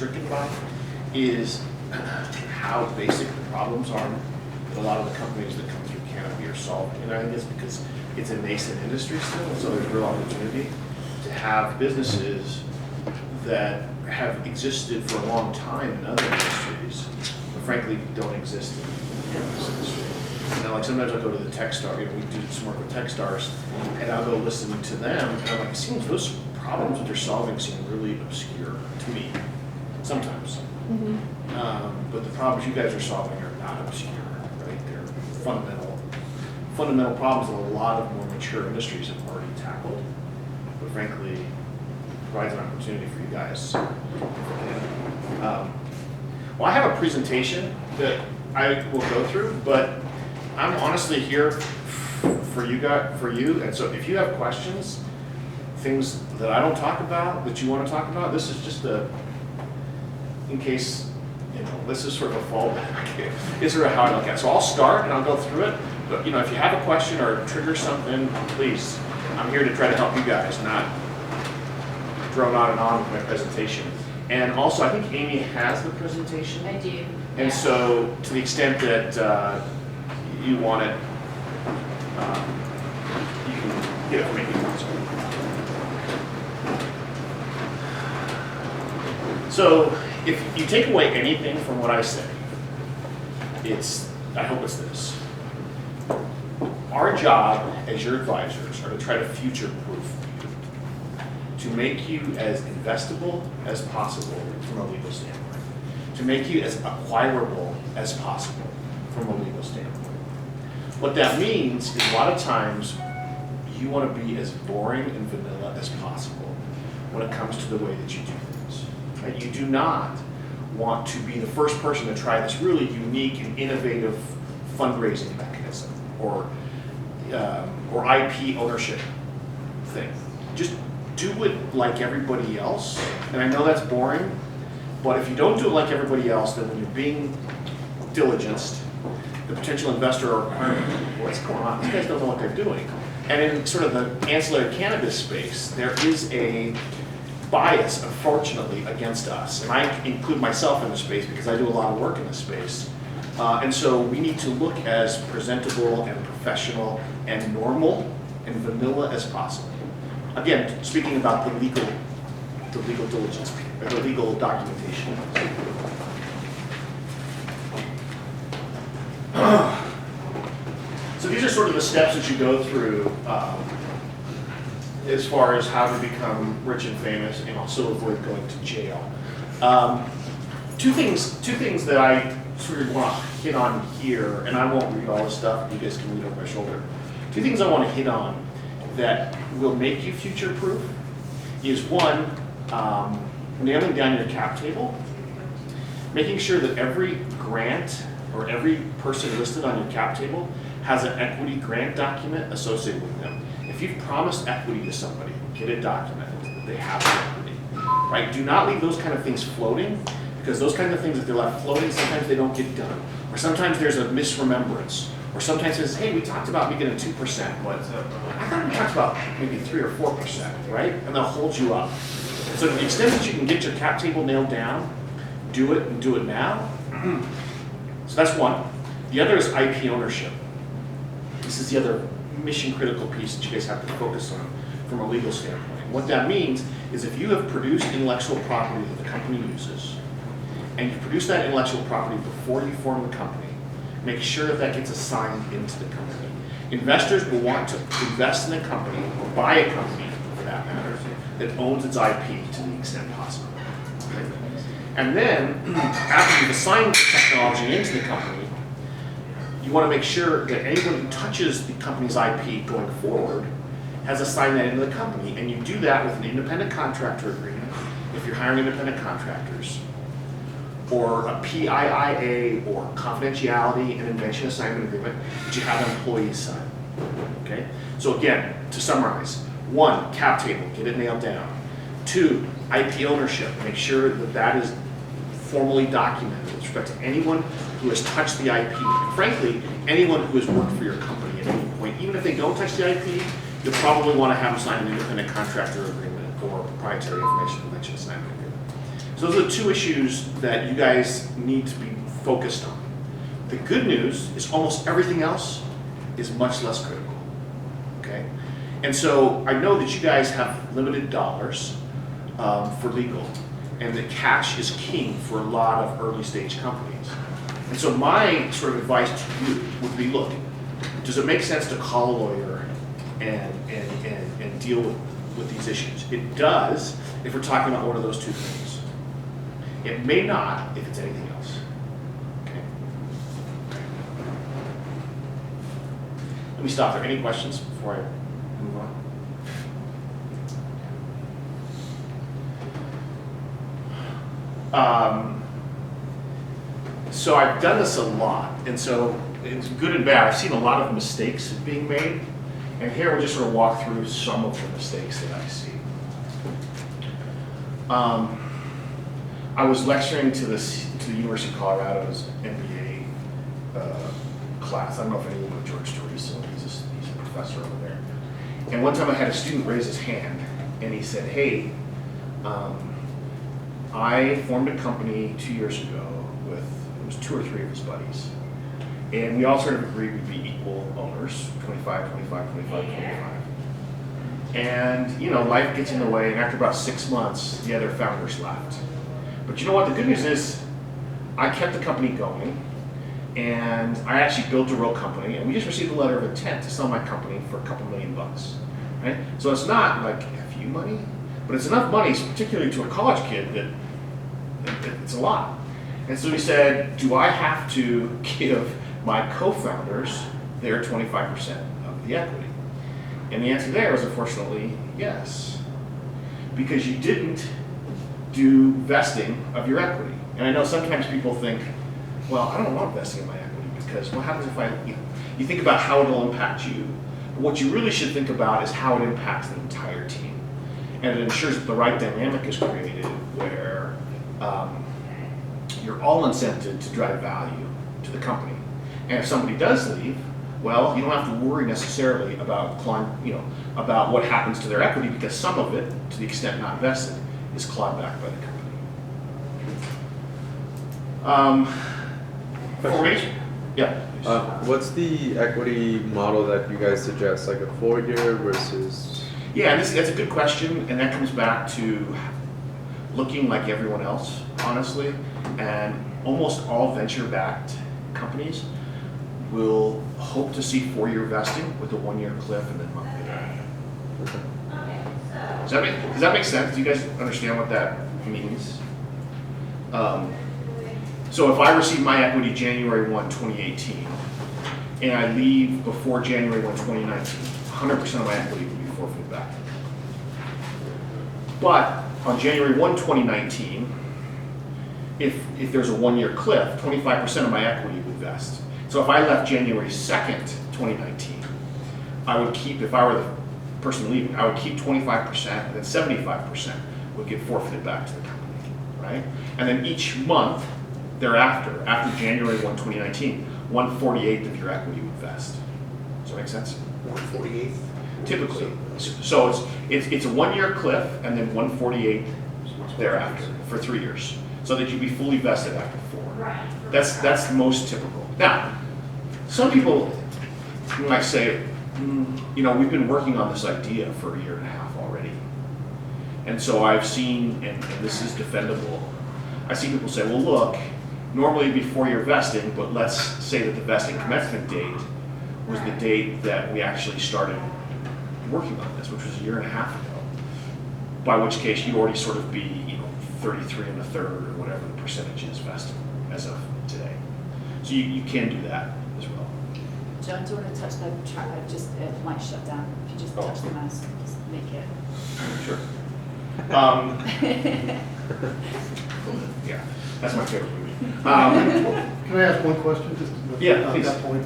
stricken by is how basic the problems are that a lot of the companies that come through Canopy are solving. And I think it's because it's a nascent industry still, and so there's real opportunity to have businesses that have existed for a long time in other industries, but frankly don't exist in this industry. Like sometimes I'll go to the Techstar, we do some work with Techstars, and I'll go listen to them, and I'm like, it seems those problems that they're solving seem really obscure to me, sometimes. But the problems you guys are solving are not obscure, right? They're fundamental problems that a lot of more mature industries have already tackled, but frankly, provides an opportunity for you guys. Well, I have a presentation that I will go through, but I'm honestly here for you, and so if you have questions, things that I don't talk about, that you want to talk about, this is just in case, this is sort of a fallback. It's sort of how I look at it. So I'll start and I'll go through it, but if you have a question or trigger something, please, I'm here to try to help you guys, not drone on and on with my presentation. And also, I think Amy has the presentation. I do. And so, to the extent that you want it, you can get it from Amy. So, if you take away anything from what I say, I hope it's this. Our job as your advisors are to try to future-proof you, to make you as investable as possible from a legal standpoint, to make you as acquirable as possible from a legal standpoint. What that means is a lot of times you want to be as boring and vanilla as possible when it comes to the way that you do things. Right? You do not want to be the first person to try this really unique and innovative fundraising mechanism or IP ownership thing. Just do it like everybody else. And I know that's boring, but if you don't do it like everybody else, then when you're being diligenced, the potential investor or partner, what's going on? These guys don't know what they're doing. And in sort of the ancillary cannabis space, there is a bias, unfortunately, against us. And I include myself in the space because I do a lot of work in this space. And so we need to look as presentable and professional and normal and vanilla as possible. Again, speaking about the legal diligence, or the legal documentation. So these are sort of the steps that you go through as far as how to become rich and famous and also avoid going to jail. Two things that I sort of want to hit on here, and I won't read all this stuff, you guys can read over my shoulder. Two things I want to hit on that will make you future-proof is one, nailing down your cap table, making sure that every grant or every person listed on your cap table has an equity grant document associated with them. If you've promised equity to somebody, get it documented that they have the equity, right? Do not leave those kind of things floating, because those kind of things, if they're left floating, sometimes they don't get done. Or sometimes there's a misremembrance. Or sometimes it says, hey, we talked about making it 2%, but I thought we talked about maybe 3 or 4%, right? And they'll hold you up. So to the extent that you can get your cap table nailed down, do it and do it now. So that's one. The other is IP ownership. This is the other mission critical piece that you guys have to focus on from a legal standpoint. What that means is if you have produced intellectual property that the company uses, and you produce that intellectual property before you form the company, make sure that that gets assigned into the company. Investors will want to invest in a company, or buy a company, for that matter, that owns its IP to the extent possible. Okay? And then, after you've assigned the technology into the company, you want to make sure that anyone who touches the company's IP going forward has assigned that into the company. And you do that with an independent contractor agreement, if you're hiring independent contractors, or a PIIA, or confidentiality and invention assignment agreement that you have employees sign. Okay? So again, to summarize, 1, cap table, get it nailed down. 2, IP ownership, make sure that that is formally documented with respect to anyone who has touched the IP. And frankly, anyone who has worked for your company at any point, even if they don't touch the IP, you'll probably want to have them sign an independent contractor agreement or proprietary information convention assignment agreement. So those are the two issues that you guys need to be focused on. The good news is almost everything else is much less critical, okay? And so I know that you guys have limited dollars for legal, and that cash is king for a lot of early stage companies. And so my sort of advice to you would be, look, does it make sense to call a lawyer and deal with these issues? It does if we're talking about one of those two things. It may not if it's anything else. Okay. Let me stop there. Any questions before I move on? So I've done this a lot, and so it's good and bad. I've seen a lot of mistakes being made, and here we'll just sort of walk through some of the mistakes that I see. I was lecturing to the University of Colorado's MBA class. I don't know if anyone knows George Teresa. He's a professor over there. And one time I had a student raise his hand, and he said, "Hey, I formed a company 2 years ago with, it was 2 or 3 of his buddies. And we all sort of agreed we'd be equal owners, 25, 25, 25, 25. And, you know, life gets in the way, and after about 6 months, the other founders left. But you know what, the good news is, I kept the company going, and I actually built a real company, and we just received a letter of intent to sell my company for a couple $1 million, right? So it's not like FU money, but it's enough money, particularly to a college kid, that it's a lot. And so he said, do I have to give my co-founders their 25% of the equity? And the answer there was, unfortunately, yes. Because you didn't do vesting of your equity. And I know sometimes people think, well, I don't want vesting of my equity because what happens if you think about how it'll impact you. But what you really should think about is how it impacts the entire team. And it ensures that the right dynamic is created where you're all incented to drive value to the company. And if somebody does leave, well, you don't have to worry necessarily about about what happens to their equity, because some of it, to the extent not vested, is clawed back by the company. Formation. Yeah. What's the equity model that you guys suggest, like a 4-year versus? Yeah, that's a good question, and that comes back to looking like everyone else, honestly. And almost all venture-backed companies will hope to see 4-year vesting with a 1-year cliff and then monthly thereafter. Does that make sense? Do you guys understand what that means? So if I receive my equity January 1, 2018, and I leave before January 1, 2019, 100% of my equity will be forfeited back. But on January 1, 2019, if there's a 1-year cliff, 25% of my equity would vest. So if I left January 2nd, 2019, I would keep, if I were the person leaving, I would keep 25%, and then 75% would get forfeited back to the company, right? And then each month thereafter, after January 1, 2019, 1/48 of your equity would vest. Does that make sense? 1/48? Typically. So it's a 1-year cliff and then 1/48 thereafter for 3 years, so that you'd be fully vested after 4. That's the most typical. Now, some people might say, we've been working on this idea for 1.5 years already. And so I've seen, and this is defendable, I see people say, well, look, normally it'd be 4-year vesting, but let's say that the vesting commencement date was the date that we actually started working on this, which was 1.5 years ago. By which case you'd already sort of be, 33 1/3 or whatever the percentage is vested as of today. So you can do that as well. John, do you want to touch the track? It might shut down. If you just touch the mouse, just make it. Sure. Yeah, that's my favorite movie. Can I ask one question? Just Yeah, on please. that point.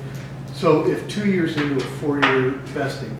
So if 2 years into a 4-year vesting,